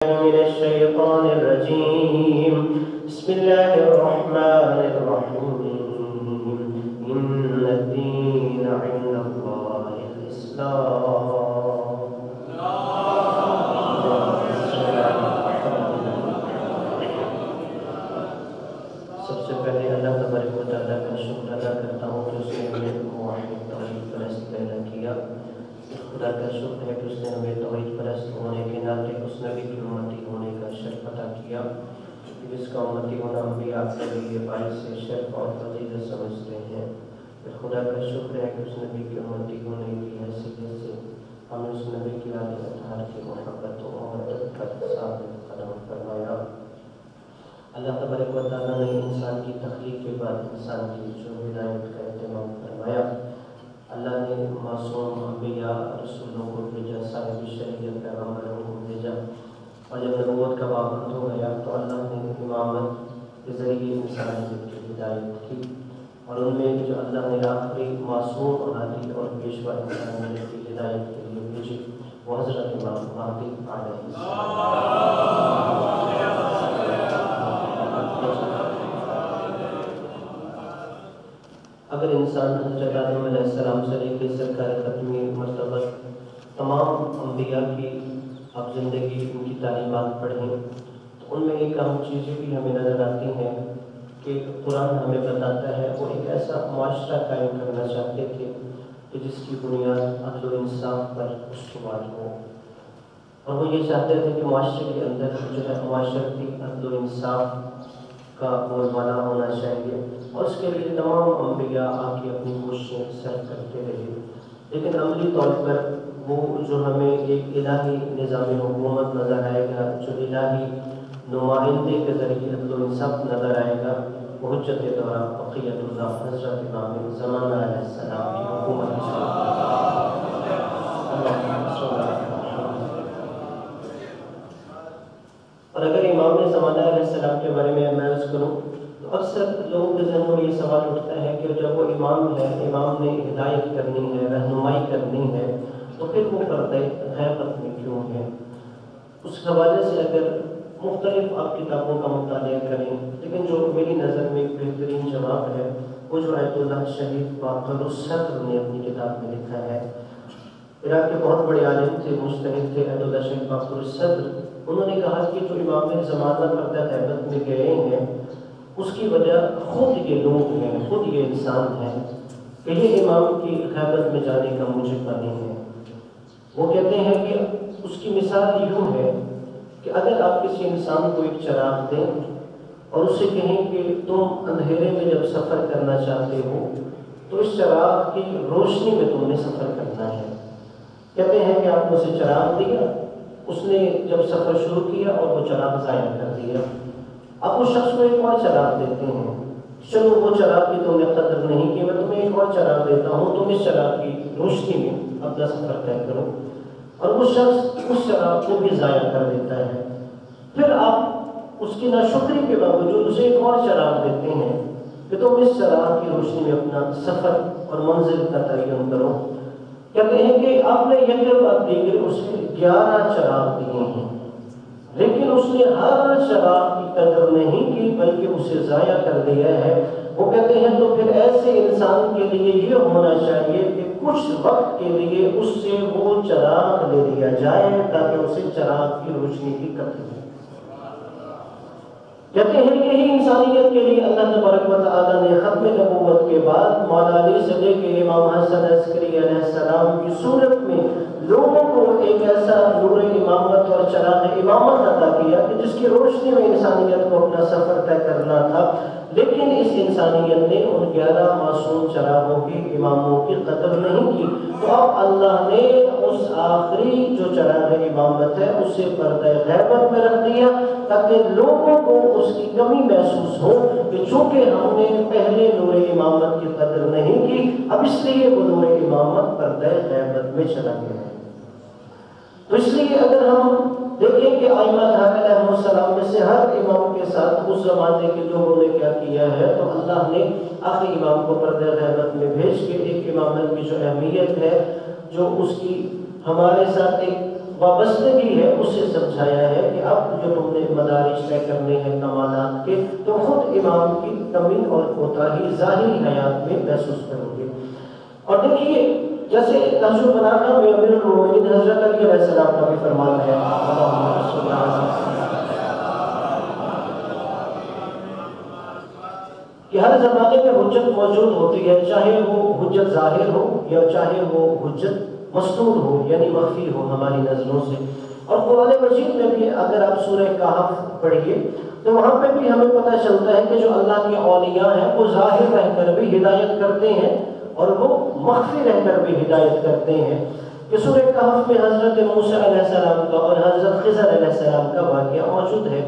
من الشيطان الرجيم بسم الله الرحمن الرحيم إن الدين عند الله الإسلام سب سے پہلے اللہ تبارک و تعالیٰ کا شکر ادا کرتا ہوں کہ اس نے ہمیں موحد توحید پرست پیدا کیا. خدا کا شکر ہے کہ اس نے ہمیں توحید پرست ہونے کے ناطے اس نبی کی امتی ہونے کا شرف عطا کیا جس کا امتی ہونا انبیاء کے لیے باعث شرف اور فضیلت سمجھتے ہیں. پھر خدا کا شکر ہے کہ اس نبی کی امتی ہونے کی حیثیت سے ہمیں اس نبی کی آل اطہار کی محبت و مودت کا ثابت قدم فرمایا. اللہ تبارک و تعالیٰ نے انسان کی تخلیق کے بعد انسان کی جو ہدایت کا اہتمام فرمایا. اللہ نے معصوم انبیاء رسولوں کو بھیجا, صاحب شریعت پیغمبروں کو بھیجا, اور جب نبوت کا وقت ہو گیا تو اللہ نے امامت کے ذریعے انسانیت کی ہدایت کی, اور ان میں جو اللہ نے آخری معصوم ہادی اور پیشوا انسانیت کی ہدایت کے لیے بھیجی وہ حضرت امام مہدی علیہ السلام. اگر انسان حضرت آدم علیہ السلام سے لے کے سرکار ختمی مرتبہ تمام انبیاء کی اب زندگی ان کی تعلیمات پڑھیں تو ان میں ایک اہم چیزیں بھی ہمیں نظر آتی ہیں کہ قرآن ہمیں بتاتا ہے وہ ایک ایسا معاشرہ قائم کرنا چاہتے تھے کہ جس کی بنیاد عدل و انصاف پر استوار ہو, اور وہ یہ چاہتے تھے کہ معاشرے کے اندر جو ہے معاشرتی عدل و انصاف کا بولبالا ہونا چاہیے, اور اس کے لیے تمام انبیاء آ کے اپنی کوششیں صرف کرتے رہے. لیکن عملی طور پر وہ جو ہمیں ایک الہی نظام حکومت نظر آئے گا, جو الہی نمائندے کے ذریعے عدل و انصاف نظر آئے گا, وہ حجت دورہ بقیت اللہ حضرت امام زمانہ علیہ السلام کی حکومت ہے. اور اگر امام زمانہ علیہ السلام کے بارے میں میں عرض کروں تو اکثر لوگوں کے ذہن میں یہ سوال اٹھتا ہے کہ جب وہ امام ہے, امام نے ہدایت کرنی ہے, رہنمائی کرنی ہے, تو پھر وہ پردے غیبت میں کیوں ہے؟ اس حوالے سے اگر مختلف آپ کتابوں کا مطالعہ کریں, لیکن جو میری نظر میں ایک بہترین جواب ہے وہ جو آیت اللہ شہید باقر الصدر نے اپنی کتاب میں لکھا ہے. عراق کے بہت بڑے عالم تھے, مجتہد تھے آیت اللہ شہید باقر الصدر. انہوں نے کہا کہ جو امام زمانہ پردہ غیبت میں گئے ہیں اس کی وجہ خود یہ لوگ ہیں, خود یہ انسان ہیں کہ یہ امام کی غیبت میں جانے کا موجب نہیں ہے. وہ کہتے ہیں کہ اس کی مثال یوں ہے کہ اگر آپ کسی انسان کو ایک چراغ دیں اور اسے کہیں کہ تم اندھیرے میں جب سفر کرنا چاہتے ہو تو اس چراغ کی روشنی میں تم نے سفر کرنا ہے. کہتے ہیں کہ آپ نے اسے چراغ دیا, اس نے جب سفر شروع کیا اور وہ چراغ ضائع کر دیا. اب اس شخص کو ایک اور چراغ دیتے ہیں, چلو وہ چراغ کی تم نے قدر نہیں کی, میں تمہیں ایک اور چراغ دیتا ہوں, تم اس چراغ کی روشنی میں اپنا سفر طے کرو. اور وہ شخص اس چراغ کو بھی ضائع کر دیتا ہے. پھر آپ اس کی ناشکری کے باوجود اسے ایک اور چراغ دیتے ہیں کہ تم اس چراغ کی روشنی میں اپنا سفر اور منزل کا تعین کرو. کہتے ہیں کہ آپ نے یہ بات دی کہ اسے 11 چراغ دیے ہیں, لیکن اس نے ہر چراغ کی قدر نہیں کی بلکہ اسے ضائع کر دیا ہے. وہ کہتے ہیں تو پھر ایسے انسان کے لیے یہ ہونا چاہیے کہ کچھ وقت کے لیے اس سے وہ چراغ لے لیا جائے تاکہ اسے چراغ کی روشنی کی قدر ہو. کہتے ہیں کہ یہی انسانیت کے لیے اللہ تبارک و تعالیٰ نے ختم نبوت کے بعد مولا علی سے لے کے امام حسن عسکری علیہ السلام کی صورت میں لوگوں کو ایک ایسا نور امامت اور چراغ امامت عطا کیا کہ جس کی روشنی میں انسانیت کو اپنا سفر طے کرنا تھا. لیکن اس انسانیت نے ان 11 معصوم چراغوں کی اماموں کی قدر نہیں کی, تو اب اللہ نے اس آخری جو چراغ امامت ہے اسے پردہ غیبت میں رکھ دیا تاکہ لوگوں کو اس کی کمی محسوس ہو کہ چونکہ ہم نے پہلے نور امامت کی قدر نہیں کی, اب اس لیے وہ نور امامت پردہ غیبت میں چلا گیا ہے. تو اس لیے اگر ہم دیکھیں کہ ائمہ علیہ السلام میں سے ہر امام کے ساتھ اس زمانے کے لوگوں نے کیا کیا ہے, تو اللہ نے آخری امام کو پردہ غیبت میں بھیج کے ایک امامت کی جو اہمیت ہے, جو اس کی ہمارے ساتھ ایک وابستگی ہے اس سے سمجھایا ہے کہ اب جو تم نے مدارج طے کرنے ہیں کمالات کے، تم خود امام کی کمی اور کوتاہی ظاہری حیات میں محسوس کرو گے۔ اور دیکھیے جیسے نہج البلاغہ میں امیر المومنین حضرت علی علیہ السلام کا بھی فرمان ہے کہ ہر زمانے میں حجت موجود ہوتی ہے، چاہے وہ حجت ظاہر ہو یا چاہے وہ حجت مستور ہو یعنی مخفی ہو ہماری نظروں سے۔ اور قرآن مجید میں بھی اگر آپ سورہ کہف پڑھیے تو وہاں پہ بھی ہمیں پتہ چلتا ہے کہ جو اللہ کے اولیاء ہیں وہ ظاہر رہ کر بھی ہدایت کرتے ہیں اور وہ مخفی رہ کر بھی ہدایت کرتے ہیں۔ کہ سورہ کہف میں حضرت موسیٰ علیہ السلام کا اور حضرت خضر علیہ السلام کا واقعہ موجود ہے۔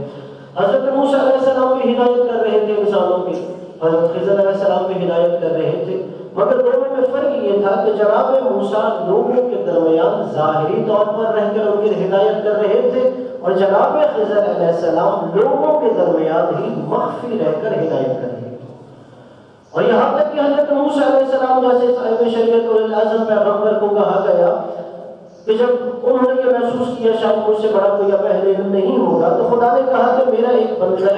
حضرت موسیٰ علیہ السلام بھی ہدایت کر رہے تھے انسانوں کی، حضرت خضر علیہ السلام بھی ہدایت کر رہے تھے، مگر دونوں میں فرق یہ تھا کہ جناب موسیٰ لوگوں کے درمیان ظاہری طور پر رہ کر ان کی ہدایت کر رہے تھے، اور جناب خضر علیہ السلام لوگوں کے درمیان ہی مخفی رہ کر ہدایت کر رہے تھے۔ اور یہاں تک کہ حضرت موسیٰ علیہ السلام جیسے صاحب شریعت اور اعظم پیغمبر کو کہا گیا کہ جب انہوں نے یہ محسوس کیا شاید مجھ سے بڑا کوئی اب اہل علم نہیں ہوگا، تو خدا نے کہا کہ میرا ایک بندہ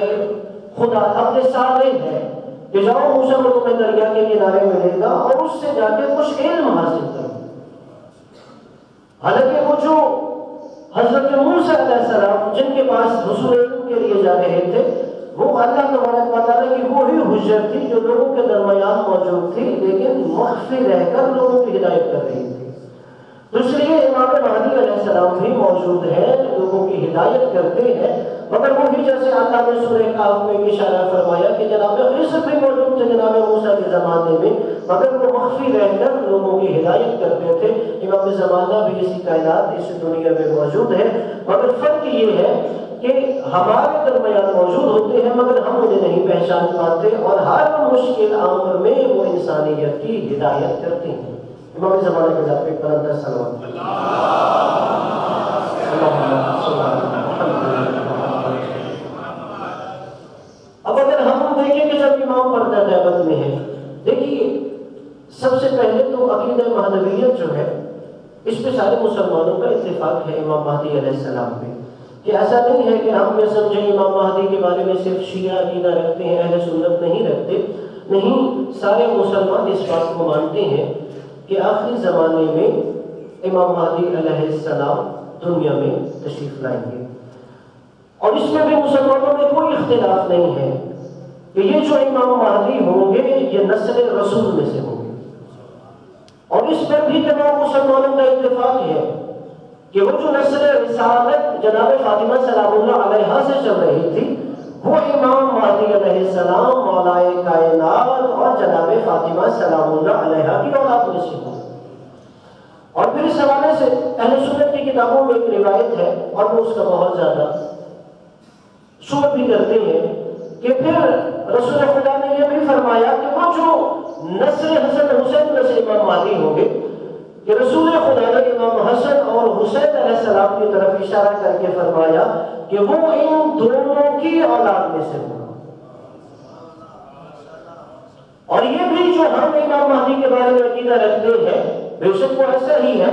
خدا اپنے سامنے ہے کہ جاؤ موسیٰ کو تمہیں دریا کے کنارے ملے گا اور اس سے جا کے کچھ علم حاصل کرو۔ حالانکہ وہ جو حضرت موسیٰ علیہ السلام جن کے پاس حصول علم کے لیے جا رہے تھے، وہ اللہ تبارک و تعالیٰ کی وہی حجت تھی جو لوگوں کے درمیان موجود تھی لیکن مخفی رہ کر لوگوں کی ہدایت کر رہی تھی۔ تو اس لیے امام مہدی علیہ السلام بھی موجود ہیں، لوگوں کی ہدایت کرتے ہیں، مگر وہی جیسے اللہ نے سورہ کہف میں اشارہ فرمایا کہ جناب خضر بھی موجود تھے جناب موسیٰ کے زمانے میں، مگر وہ مخفی رہ کر لوگوں کی ہدایت کرتے تھے۔ امام زمانہ بھی اسی کائنات اس دنیا میں موجود ہے، مگر فرق یہ ہے کہ ہمارے درمیان موجود ہوتے ہیں مگر ہم انہیں نہیں پہچان پاتے، اور ہر مشکل امر میں وہ انسانیت کی ہدایت کرتے ہیں۔ امام زمانے کے ذات پہ قلندر سلام اب اگر ہم دیکھیں کہ جب امام پردہ غیبت میں ہے، دیکھیے سب سے پہلے تو عقیدہ مہدویت جو ہے اس پہ سارے مسلمانوں کا اتفاق ہے امام مہدی علیہ السلام پہ، کہ ایسا نہیں ہے کہ ہم یہ سمجھیں امام مہدی کے بارے میں صرف شیعہ عقیدہ رکھتے ہیں، اہل سنت نہیں رکھتے، نہیں، سارے مسلمان اس بات کو مانتے ہیں کہ آخری زمانے میں امام مہدی علیہ السلام دنیا میں تشریف لائیں گے، اور اس میں بھی مسلمانوں میں کوئی اختلاف نہیں ہے کہ یہ جو امام مہدی ہوں گے یہ نسل رسول میں سے ہوں گے، اور اس پر بھی تمام مسلمانوں کا اتفاق ہے کہ وہ جو نسل رسالت جناب فاطمہ سلام اللہ علیہا سے چل رہی تھی وہ امام مہدی علیہ السلام مولائے کائنات اور جناب فاطمہ سلام اللہ علیہا کی اولاد میں سے ہوں۔ اور پھر اس حوالے سے اہل سنت کی کتابوں میں ایک روایت ہے اور وہ اس کا بہت زیادہ شکر بھی کرتے ہیں کہ پھر رسول خدا نے یہ بھی فرمایا کہ وہ جو نسل حسن حسین میں سے امام مہدی ہوں گے، کہ رسول خدا نے امام حسن اور حسین علیہ السلام کی طرف اشارہ کر کے فرمایا کہ وہ ان دونوں کی اولاد میں سے ہوگا۔ اور یہ بھی جو ہم امام مہدی کے بارے میں عقیدہ رکھتے ہیں بے شک وہ ایسا ہی ہے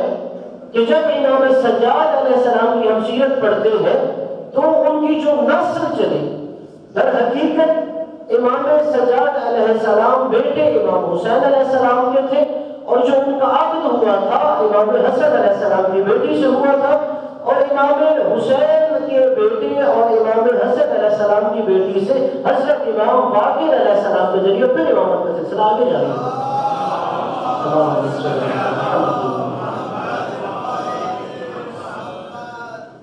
کہ جب امام سجاد علیہ السلام کی ہم سیرت پڑھتے ہیں تو ان کی جو نسل چلی، در حقیقت امام سجاد علیہ السلام بیٹے امام حسین علیہ السلام کے تھے، اور جو ان کا عقد ہوا تھا امام حسن علیہ السلام کی بیٹی سے ہوا تھا، اور امام حسین کے بیٹے اور امام حسن علیہ السلام کی بیٹی سے حضرت امام باقر علیہ السلام کے ذریعے پھر امامت کا سلسلہ آگے جا رہا ہے۔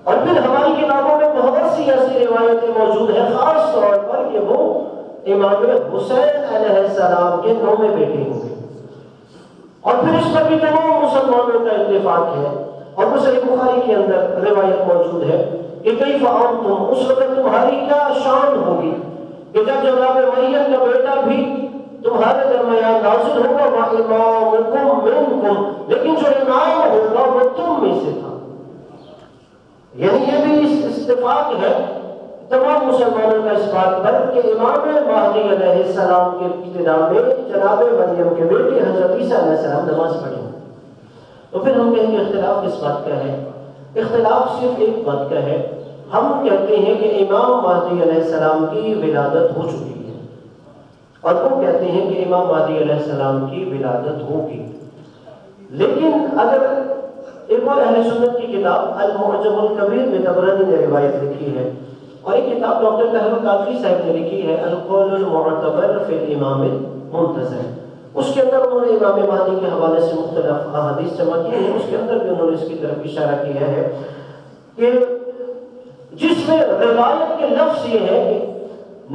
اور پھر ہماری کتابوں میں بہت سی ایسی روایتیں موجود ہیں، خاص طور پر کہ وہ امام حسین علیہ السلام کے 9ویں بیٹے ہوں گے، اور پھر اس پر بھی تمام مسلمانوں کا اتفاق ہے۔ اور وہ صحیح بخاری کے اندر روایت موجود ہے کہ کیف انتم، اس وقت تمہاری کیا شان ہوگی کہ جب جناب مریم کا بیٹا بھی تمہارے درمیان نازل ہوگا، وَإِمَامُكُمْ مِنْكُمْ، لیکن جو امام ہوگا وہ تم میں سے تھا۔ یعنی یہ بھی اتفاق ہے تمام مسلمانوں کا اس بات پر کہ امام مہدی علیہ السلام کے ابتدا میں جناب مریم کے بیٹے حضرت عیسیٰ علیہ السلام نماز پڑھیں۔ تو پھر ہم کہیں گے اختلاف کس بات کا ہے؟ اختلاف صرف ایک بات کا ہے، ہم کہتے ہیں کہ امام مہدی علیہ السلام کی ولادت ہو چکی ہے، اور وہ کہتے ہیں کہ امام مہدی علیہ السلام کی ولادت ہوگی۔ لیکن اگر ایک اور اہل سنت کی کتاب المعجم الکبیر میں طبرانی نے روایت لکھی ہے، اور ایک کتاب ڈاکٹر طاہر القادری صاحب نے لکھی ہے القول المعتبر فی الامام المنتظر، اس کے اندر انہوں نے امام مہدی کے حوالے سے مختلف احادیث جمع کی ہیں، اس کے اندر بھی انہوں نے اس کی طرف اشارہ کیا ہے کہ جس میں روایت کے لفظ یہ ہے کہ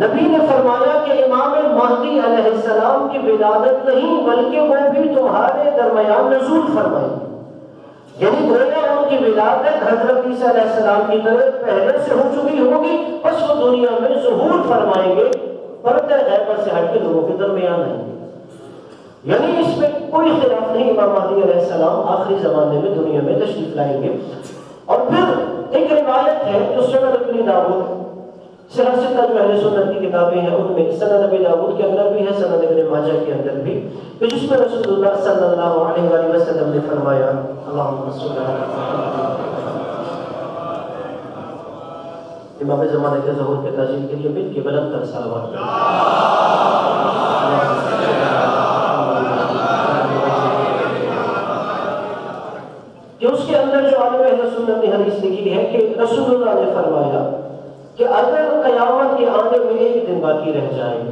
نبی نے فرمایا کہ امام مہدی علیہ السلام کی ولادت نہیں بلکہ وہ بھی تمہارے درمیان نزول فرمائیں گے، یعنی گویا ان کی ولادت حضرت عیسیٰ علیہ السلام کی طرح پہلے سے ہو چکی ہوگی، بس وہ دنیا میں ظہور فرمائیں گے، پردہ غیب سے ہٹ کے لوگوں کے درمیان آئیں گے۔ یعنی اس میں کوئی اختلاف نہیں، امام مہدی علیہ السلام آخری زمانے میں دنیا میں تشریف لائیں گے۔ اور پھر ایک روایت ہے جو سنن ابن داؤد، سلسلہ جو اہل سنت کی کتابیں ہیں ان میں سنن ابن داؤد کے اندر بھی ہے، سنن ابن ماجہ کے اندر بھی، کہ جس میں رسول اللہ صلی اللہ علیہ وآلہ وسلم نے فرمایا اللہم صلی اللہ امام زمانے کے ظہور کے تاجیل کے لیے مل کے بلند تر صلوات کہ اس کے اندر جو عالم اہل سنت نے حدیث لکھی ہے کہ رسول اللہ نے فرمایا کہ اگر قیامت کے آنے میں ایک دن باقی رہ جائے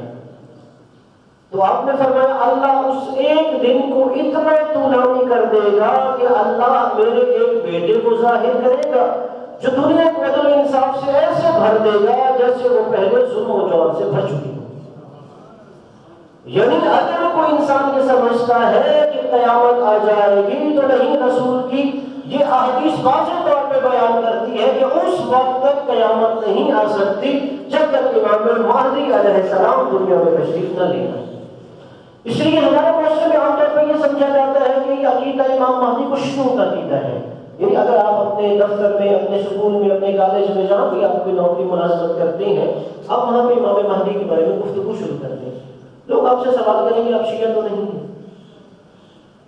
تو آپ نے فرمایا اللہ اس ایک دن کو اتنا طولانی کر دے گا کہ اللہ میرے ایک بیٹے کو ظاہر کرے گا جو دنیا کو عدل و انصاف سے ایسے بھر دے گا جیسے وہ پہلے ظلم و جور سے بھر چکی ہو۔ یعنی اگر کوئی انسان یہ سمجھتا ہے کہ قیامت آ جائے گی تو نہیں، رسول کی یہ احادیث واضح طور پہ بیان کرتی ہے کہ اس وقت تک قیامت نہیں آ سکتی جب تک امام مہدی علیہ السلام دنیا میں تشریف نہ لے آئے۔ اس لیے ہمارے معاشرے میں عام طور پر یہ سمجھا جاتا ہے کہ یہ عقیدہ امام مہدی کو شیعوں کا عقیدہ ہے، یعنی اگر آپ اپنے دفتر میں، اپنے سکول میں، اپنے کالج میں جہاں بھی آپ کوئی نوکری ملازمت کرتے ہیں، آپ وہاں پہ امام مہدی کے بارے میں گفتگو شروع کرتے ہیں، لوگ آپ سے سوال کریں گے آپ شیعہ تو نہیں ہیں؟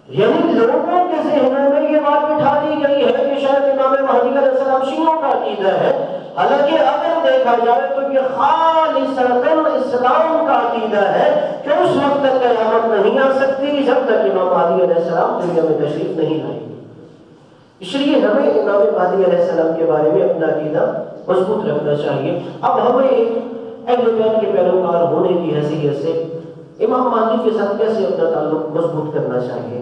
یعنی لوگوں کے ذہنوں میں یہ بات بٹھا دی گئی ہے کہ شاید امام مہدی علیہ السلام شیعوں کا عقیدہ ہے، حالانکہ اگر دیکھا جائے تو یہ خالصتاً اسلام کا عقیدہ ہے کہ اس وقت تک قیامت نہیں آ سکتی جب تک امام مہدی علیہ السلام دنیا میں تشریف نہیں لائیں گے۔ اس لیے ہمیں امام مہدی علیہ السلام کے بارے میں اپنا عقیدہ مضبوط رکھنا چاہیے۔ اب ہمیں ایک اہل بیت کے پیروکار ہونے کی حیثیت سے امام مہدی کے ساتھ کیسے اپنا تعلق مضبوط کرنا چاہیے؟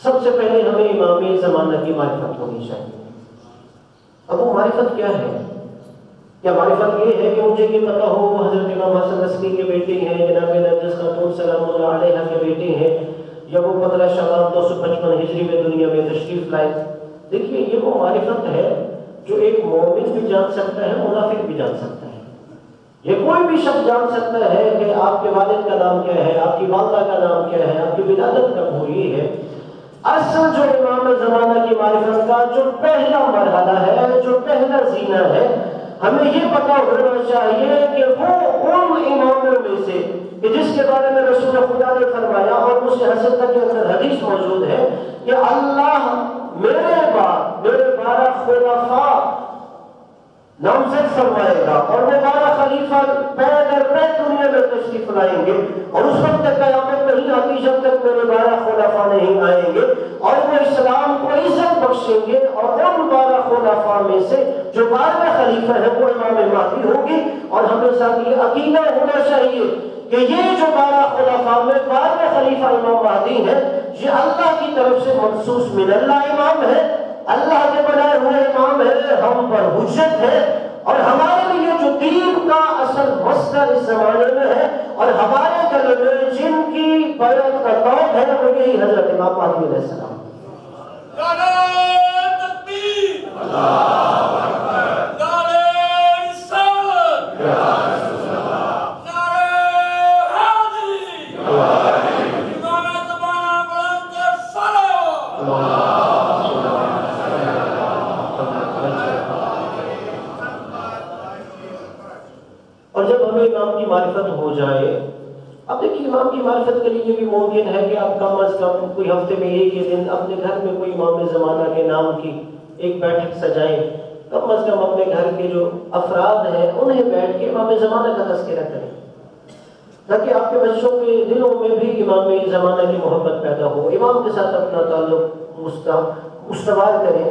سب سے پہلے ہمیں امام زمانہ کی معرفت ہونی چاہیے۔ اب وہ معرفت کیا ہے؟ کیا معرفت یہ ہے کہ مجھے یہ پتہ ہو وہ حضرت امام حسن عسکری کے بیٹے ہیں، جناب نرجس خاتون سلام اللہ علیہ کے بیٹے ہیں، یا وہ 15 شعبان 255 ہجری میں دنیا میں تشریف لائے؟ دیکھیے یہ وہ معرفت ہے جو ایک مومن بھی جان سکتا ہے، منافق بھی جان سکتا ہے۔ یہ کوئی بھی شخص جان سکتا ہے کہ آپ کے والد کا نام کیا ہے، آپ کی والدہ کا نام کیا ہے، آپ کی ولادت کب ہوئی ہے۔ اصل جو امام زمانہ کی معرفت کا جو پہلا مرحلہ ہے، جو پہلا زینہ ہے، ہمیں یہ پتہ ہونا چاہیے کہ وہ ان اماموں میں سے کہ جس کے بارے میں رسول خدا نے فرمایا اور اس حسن تک کے اندر حدیث موجود ہے کہ اللہ میرے بعد میرے 12 خلفاء نامزد فرمائے گا اور وہ 12 خلیفہ پے در پے دنیا میں تشریف لائیں گے، اور اس وقت تک قیامت نہیں آتی جب تک میرے 12 خلفاء نہیں آئیں گے، اور وہ اسلام کو عزت بخشیں گے، اور ان 12 خلفاء میں سے جو 12 خلیفہ ہیں وہ امام مہدی ہوگی۔ اور ہمیں ساتھ یہ عقیدہ ہونا چاہیے کہ یہ جو 12 خلفاء میں 12 خلیفہ امام مہدی ہیں، یہ اللہ کی طرف سے مخصوص من اللہ امام ہے، اللہ کے بنائے ہوئے امام ہے، ہم پر حجت ہے، اور ہمارے لیے جو دین کا اصل مصدر اس زمانے میں ہے اور ہمارے گلے میں جن کی بیعت کا توق ہے وہ یہی حضرت امام مہدی علیہ السلام۔ نعرہ تکبیر، اللہ اکبر، نعرہ رسالت، یا رسول اللہ، نعرہ حیدری، امام زمانہ بلند کر صلوات۔ اور جب ہمیں امام کی معرفت ہو جائے، اب دیکھیے امام کی معرفت کے لیے بھی ممکن ہے کہ آپ کم از کم کوئی ہفتے میں ایک ہی دن اپنے گھر میں کوئی امام زمانہ کے نام کی ایک بیٹھک سجائیں، کم از کم اپنے گھر کے جو افراد ہیں انہیں بیٹھ کے امام زمانہ کا تذکرہ کریں، تاکہ آپ کے بچوں کے دلوں میں بھی امام زمانہ کی محبت پیدا ہو، امام کے ساتھ اپنا تعلق استوار کریں۔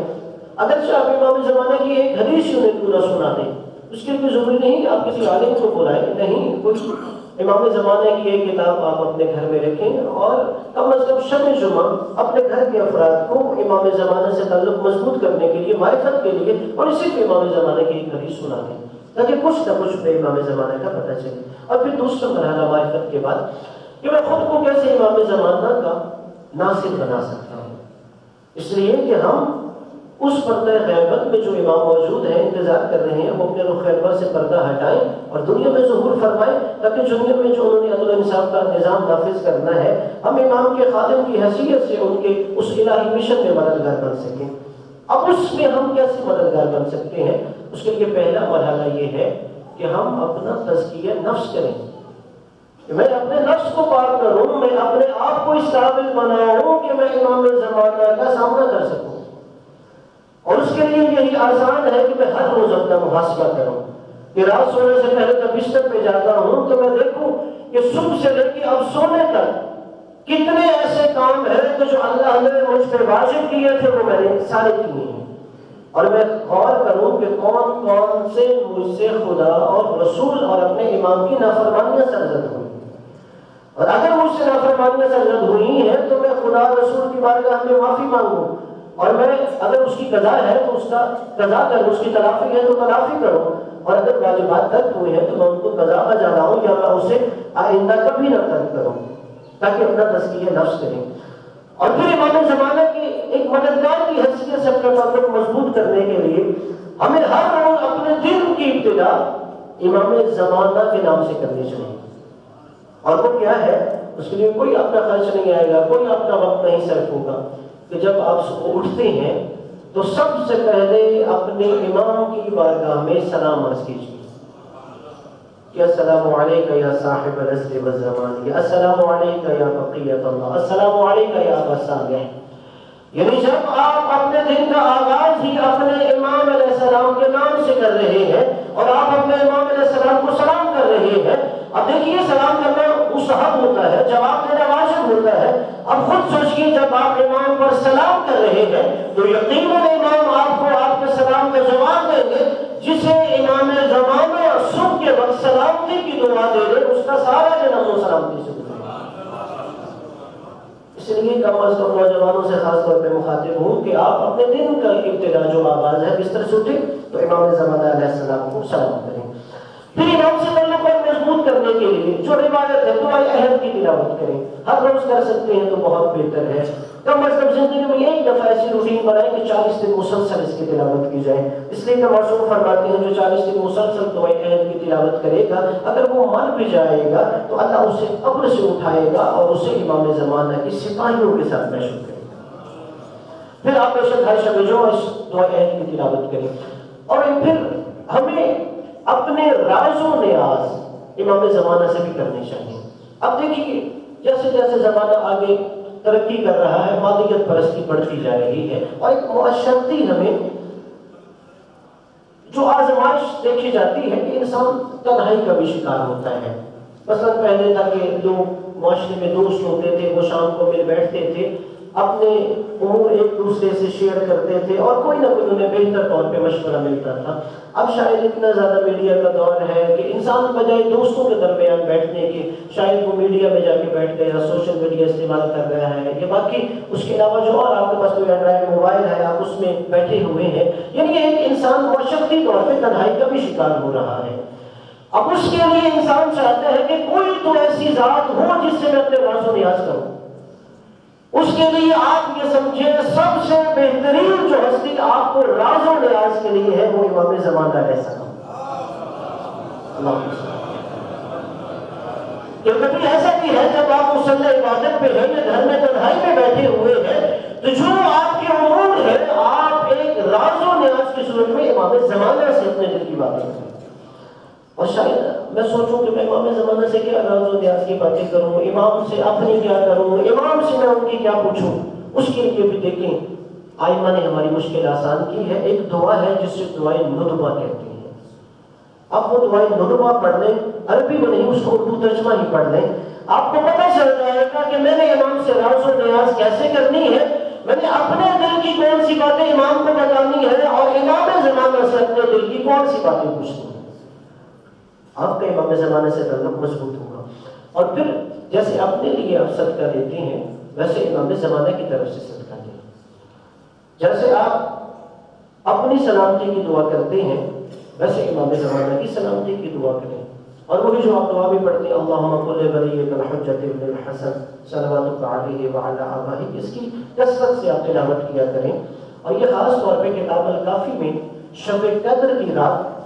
اگرچہ آپ امام زمانہ کی ایک حدیث انہیں پورا سنا دیں، اس کے لیے ضروری نہیں کہ آپ کسی عالم کو بلائیں، نہیں، کوئی امام زمانہ کی ایک کتاب آپ اپنے گھر میں رکھیں اور کم از کم شب جمعہ اپنے گھر کے افراد کو امام زمانہ سے تعلق مضبوط کرنے کے لیے، معرفت کے لیے، اور اسی پہ امام زمانہ کی ایک حدیث سنا دیں تاکہ کچھ نہ کچھ پہ امام زمانہ کا پتہ چلے۔ اور پھر دوسرا مرحلہ معرفت کے بعد کہ میں خود کو کیسے امام زمانہ کا ناصر بنا سکتا ہوں، اس لیے کہ ہم اس پردہ غیبت میں جو امام موجود ہیں، انتظار کر رہے ہیں، وہ اپنے رخ خیبر سے پردہ ہٹائیں اور دنیا میں ظہور فرمائیں، تاکہ دنیا میں جو انہوں نے عدل و انصاف کا نظام نافذ کرنا ہے، ہم امام کے خادم کی حیثیت سے ان کے اس الہی مشن میں مددگار بن سکیں۔ اب اس میں ہم کیسے مددگار بن سکتے ہیں؟ اس کے لیے پہلا مرحلہ یہ ہے کہ ہم اپنا تزکیہ نفس کریں، کہ میں اپنے نفس کو پاک کروں، میں اپنے آپ کو اس قابل بناؤں کہ میں امام زمانہ کا سامنا کر سکوں۔ اور اس کے لیے یہی آسان ہے کہ میں ہر روز اپنا محاسبہ کروں، کہ رات سونے سے پہلے جب بستر پہ جاتا ہوں تو میں دیکھوں کہ صبح سے لے کے اب سونے تک کتنے ایسے کام ہیں کہ جو اللہ نے مجھ پہ واجب کیے تھے وہ میں نے سارے کیے ہیں، اور میں غور کروں کہ کون کون سے مجھ سے خدا اور رسول اور اپنے امام کی نافرمانیاں سرزد ہوئی، اور اگر مجھ سے نافرمانیاں سرزد ہوئی ہیں تو میں خدا رسول کی بارگاہ میں معافی مانگوں، اور میں اگر اس کی قضا ہے تو اس کا قضا کروں، اس کی تلافی ہے تو تلافی کروں، اور اگر واجبات ترک ہوئے ہیں تو میں ان کو قضا بجا لاؤں یا میں اسے آئندہ کبھی نہ ترک کروں، تاکہ اپنا تزکیہ نفس کریں۔ اور پھر امام زمانہ کی ایک مددگار کی حیثیت سے اپنا تعلق مضبوط کرنے کے لیے ہمیں ہر روز اپنے دن کی ابتدا امام زمانہ کے نام سے کرنی چاہیے، اور وہ کیا ہے؟ اس کے لیے کوئی آپ کا خرچ نہیں آئے گا، کوئی آپ کا وقت نہیں صرف ہوگا، کہ جب آپ صبح اٹھتے ہیں تو سب سے پہلے اپنے امام کی بارگاہ میں سلام عرض کیجیے کہ السلام علیکہ یا صاحب العصر والزمان، یا السلام علیکہ یا بقیت اللہ، السلام علیکہ یا ابا صالح۔ یعنی جب آپ اپنے دن کا آغاز ہی اپنے امام علیہ السلام کے نام سے کر رہے ہیں اور آپ اپنے امام علیہ السلام کو سلام کر رہے ہیں، اب دیکھیے سلام کرنا مستحب ہوتا ہے، جواب دینا واجب ہوتا ہے، اب خود سوچیے جب آپ امام پر سلام کر رہے ہیں تو یقیناً امام آپ کو آپ کے سلام کا جواب دیں گے، جسے امام زمانہ صبح کے وقت سلامتی کی دعا دے دے اس کا سارا دن امن و سلامتی سے گزرے۔ اس لیے کم از کم نوجوانوں سے خاص طور پہ مخاطب ہوں کہ آپ اپنے دن کا ابتدا جو آغاز ہے بستر سے اٹھیں تو امام زمانہ علیہ السلام کو سلام کریں۔ پھر امام سے تعلق مضبوط کرنے کے لیے جو روایت ہے دعائے عہد کی تلاوت کریں، ہر روز کر سکتے ہیں تو بہت بہتر ہے، کم از کم زندگی میں ایک دفعہ ایسی روٹین بنائیں کہ 40 دن مسلسل اس کی تلاوت کی جائے، اس لیے کہ معصوم فرماتے ہیں جو 40 دن مسلسل دعائے عہد کی تلاوت کرے گا اگر وہ مر بھی جائے گا تو اللہ اسے قبر سے اٹھائے گا اور اسے امام زمانہ کی سپاہیوں کے ساتھ محشور کرے گا۔ پھر آپ بے شک ہر شب جمعہ اس دعائے عہد کی تلاوت کریں، اور پھر ہمیں اپنے راز و نیاز امام زمانہ سے بھی کرنے چاہیے۔ اب دیکھیے جیسے جیسے زمانہ آگے ترقی کر رہا ہے، مادیت پرستی بڑھتی جا رہی ہے، اور ایک معاشرتی ہمیں جو آزمائش دیکھی جاتی ہے کہ انسان تنہائی کا بھی شکار ہوتا ہے۔ مثلا پہلے تھا کہ لوگ معاشرے میں دوست ہوتے تھے، وہ شام کو مل بیٹھتے تھے، اپنے امور ایک دوسرے سے شیئر کرتے تھے اور کوئی نہ کوئی انہیں بہتر طور پہ مشورہ ملتا تھا۔ اب شاید اتنا زیادہ میڈیا کا دور ہے کہ انسان بجائے دوستوں کے درمیان بیٹھنے کے شاید وہ میڈیا میں جا کے بیٹھ گیا، سوشل میڈیا استعمال کر رہا ہے، یا باقی اس کے علاوہ جو اور آپ کے پاس کوئی اینڈرائڈ موبائل ہے آپ اس میں بیٹھے ہوئے ہیں، یعنی یہ ایک انسان معاشرتی طور پہ تنہائی کا بھی شکار ہو رہا ہے۔ اب اس کے لیے انسان چاہتا ہے کہ کوئی تو ایسی ذات ہو جس سے میں اپنے راز و نیاز کروں۔ اس کے لیے آپ یہ سمجھیں سب سے بہترین جو ہستی آپ کو راز و نیاز کے لیے ہے وہ امام زمانہ علیہ السلام۔ کہ کبھی ایسا بھی ہے جب آپ مصلی عبادت پہ ہیں یا گھر میں تنہائی میں بیٹھے ہوئے ہیں تو جو آپ کے امور ہے آپ ایک راز و نیاز کی صورت میں امام زمانہ سے اپنے دل کی باتیں کریں۔ اور شاید میں سوچوں کہ میں امام زمانہ سے کیا راز و نیاز کی باتیں کروں، امام سے اپنی کیا کروں، امام سے میں ان کی کیا پوچھوں۔ اس کے لیے بھی دیکھیں آئمہ نے ہماری مشکل آسان کی ہے. ایک دعا ہے جسے دعائے ندبہ کہتے ہیں. اب وہ دعائے ندبہ پڑھ لیں, عربی میں نہیں, اس کو اردو ترجمہ ہی پڑھ لیں. آپ کو پتہ چل جائے گا کہ میں نے امام سے راز و نیاز کیسے کرنی ہے. میں نے اپنے دل کی کون سی باتیں امام کو بتانی ہے اور امام زمانہ سے اپنے دل کی کون سی باتیں پوچھنی ہے. آپ کا امام زمانہ سے تعلق مضبوط ہوگا. اور پھر جیسے اپنے لیے آپ صدقہ دیتے ہیں ویسے امام زمانہ کی طرف سے صدقہ دیں. جیسے آپ اپنی سلامتی کی دعا کرتے ہیں ویسے امام زمانہ کی سلامتی کی دعا کریں. اور وہی جو آپ دعا بھی پڑھتے ہیں اللہم کل ولیک الحجۃ ابن الحسن صلواتک علیہ وعلی آبائہ, اس کی کثرت سے آپ تلاوت کیا کریں. اور یہ خاص طور پہ کتاب الکافی میں شب قدر کی رات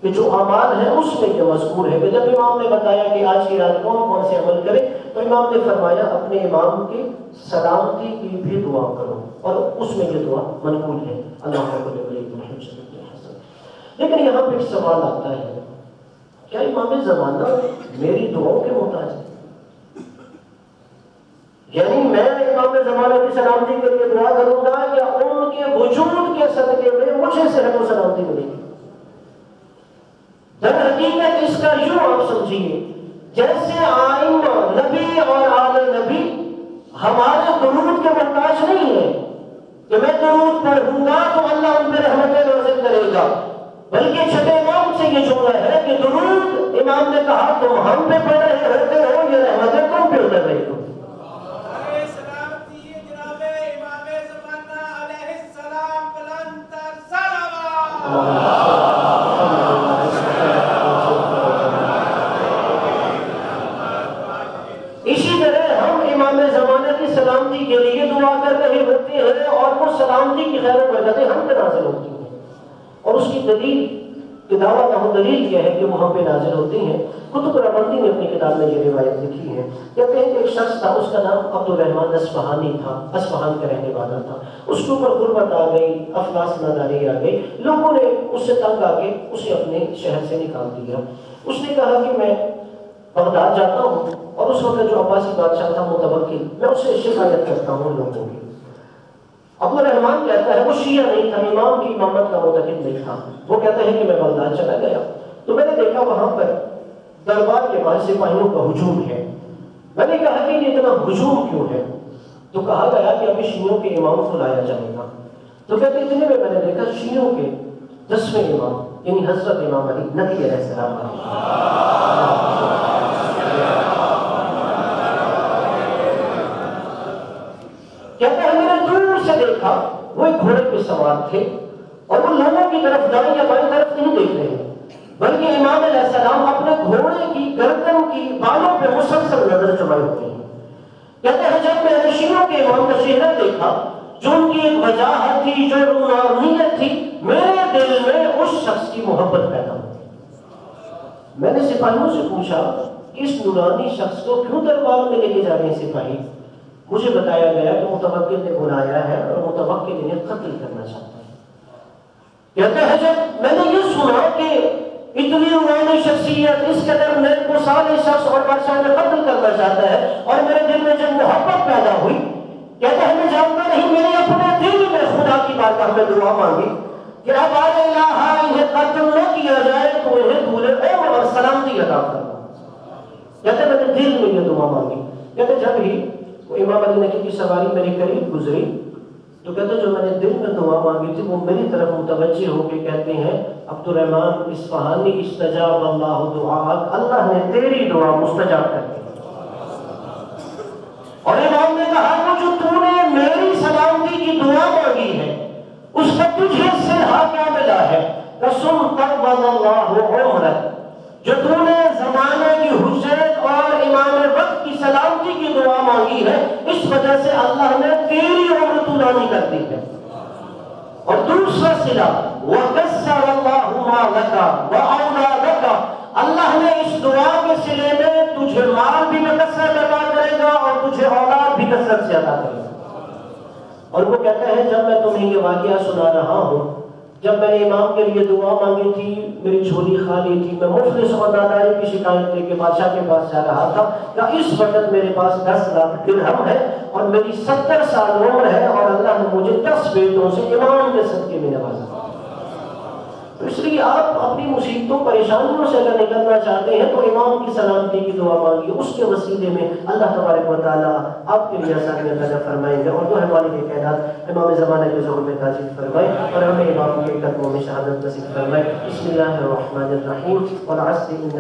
کہ جو اعمال ہیں اس میں یہ مذکور ہے کہ جب امام نے بتایا کہ آج کی رات کون کون سے عمل کرے تو امام نے فرمایا اپنے امام کی سلامتی کی بھی دعا کرو, اور اس میں یہ دعا منقول ہے اللہم کل ولیک الحجۃ ابن الحسن. لیکن یہاں پہ ایک سوال آتا ہے, کیا امام زمانہ میری دعاؤں کے محتاج ہے؟ یعنی میں امام زمانہ کی سلامتی کے لیے دعا کروں گا یا ان کے وجود کے صدقے میں مجھے صحت و سلامتی ملے گی؟ در حقیقت اس کا یوں آپ سمجھیے جیسے آئمہ نبی اور آل نبی ہمارے درود کے محتاج نہیں ہے کہ میں درود پڑھوں گا تو اللہ ان پہ رحمت نازل کرے گا, بلکہ چھٹے امام سے یہ جملہ ہے کہ درود امام نے کہا تم ہم پہ پڑھ رہے ہوتے ہو, یہ رحمتیں تم پہ اتر رہی ہو. اسی طرح ہم امام زمانہ کی سلامتی کے لیے دعا کر رہے ہوتے ہیں اور وہ سلامتی کی خیر و برکتیں ہم پہ نازل ہوتی ہیں. اور اس کی دلیل کہ دعویٰ کا دلیل کیا ہے کہ وہ ہم پہ نازل ہوتی ہیں. کتب ربندی نے اپنی کتاب میں یہ روایت لکھی ہے. کہتے ہیں کہ ایک شخص تھا, اس کا نام عبد الرحمن اصفہانی تھا, اصفہان کا رہنے والا تھا. اس کے اوپر غربت آ گئی, افلاس ناداری آ گئی, لوگوں نے اس سے تنگ آ کے اسے اپنے شہر سے نکال دیا. اس نے کہا کہ میں بغداد جاتا ہوں, اور اس وقت جو عباسی بادشاہ تھا متوکل, میں اس سے شکایت کرتا ہوں لوگوں کی. عبد الرحمن کہتا ہے وہ شیعہ نہیں تھا, امام کی امامت کا معتقد نہیں تھا. وہ کہتا ہے کہ میں بغداد چلا گیا تو میں نے دیکھا وہاں پر دربار کے پاس سپاہیوں کا ہجوم ہے. میں نے کہا کہ یہ اتنا ہجوم کیوں ہے؟ تو کہا گیا کہ ابھی شیعوں کے امام کو لایا جائے گا. تو کہتے اتنے میں نے دیکھا شیعوں کے 10ویں امام یعنی حضرت امام علی نبی علیہ السلام کہتے ہیں میں نے دور سے دیکھا وہ ایک گھوڑے پہ سوار تھے اور وہ لوگوں کی طرف دائیں یا بائیں طرف نہیں دیکھ رہے بلکہ امام علیہ السلام اپنے گھوڑے کی گردن کی بالوں پہ مسلسل نظر جمائے ہوتے ہیں. کہتے ہیں جب میں نے شیعوں کے امام کا چہرہ دیکھا جو ان کی ایک وجاہت تھی, جو روحانیت تھی, میرے دل میں اس شخص کی محبت پیدا ہوئی. میں نے سپاہیوں سے پوچھا کہ اس نورانی شخص کو کیوں دربار میں لے کے جا رہے ہیں سپاہی؟ مجھے بتایا گیا کہ متوکل نے بلایا ہے اور متوکل انہیں قتل کرنا چاہتا ہے. کہتے ہیں جب میں نے یہ سنا کہ اتنی روحانی شخصیت اس قدر نیک و صالح شخص اور بادشاہ نے قتل کرنا چاہتا ہے اور میرے دل میں جب محبت پیدا ہوئی, کہتے ہیں میں جانتا نہیں میں نے اپنے دل میں خدا کی بارگاہ میں دعا مانگی کہ اب الہا انہیں قتل نہ کیا جائے تو انہیں طول عمر اور سلامتی عطا کرنا. کہتے ہیں میں نے دل میں یہ دعا مانگی. کہتے جب ہی وہ امام علی نکی کی سواری میرے قریب گزری تو کہتے جو میں نے دل میں دعا مانگی تھی وہ میری طرف متوجہ ہو کے کہتے ہیں عبد الرحمن اصفہانی استجاب اللہ دعاک, اللہ نے تیری دعا مستجاب کر دی. اور امام نے کہا کہ جو تو نے میری سلامتی کی دعا مانگی ہے اس کا تجھے صلہ کیا ملا ہے؟ قسم قبض اللہ عمرک, جو تو نے زمانے کی حجت اور امام وقت کی سلامتی کی دعا مانگی ہے اس وجہ سے اللہ نے تیری عمر طولانی کر دی ہے. اور دوسرا صلہ وَقَسَّرَ اللَّهُ مَا لَكَ وَأَوْلَادَكَ, اللہ نے اس دعا کے صلے میں تجھے مال بھی مقصر عطا کرے گا اور تجھے اولاد بھی کثرت سے عطا کرے گا. اور وہ کہتا ہے جب میں تمہیں یہ واقعہ سنا رہا ہوں جب میں نے امام کے لیے دعا مانگی تھی میری جھولی خالی تھی، میں مفلس اور ناداری کی شکایت لے کے بادشاہ کے پاس جا رہا تھا کہ اس وقت میرے پاس 10 لاکھ درہم ہے اور میری 70 سال عمر ہے اور اللہ نے مجھے 10 بیٹوں سے امام کے صدقے میں نوازا۔ تو اس لیے آپ اپنی مصیبتوں پریشانیوں سے اگر نکلنا چاہتے ہیں تو امام کی سلامتی کی دعا مانگیے، اس کے وسیلے میں اللہ تبارک و تعالیٰ آپ کے لیے آسانیاں پیدا فرمائیں گے اور جو ہمارے کے کائنات امام زمانہ کے ظہور میں تاجر فرمائے اور ہمیں امام کے قدموں میں شہادت نصیب فرمائے۔ بسم اللہ الرحمن الرحیم والعصر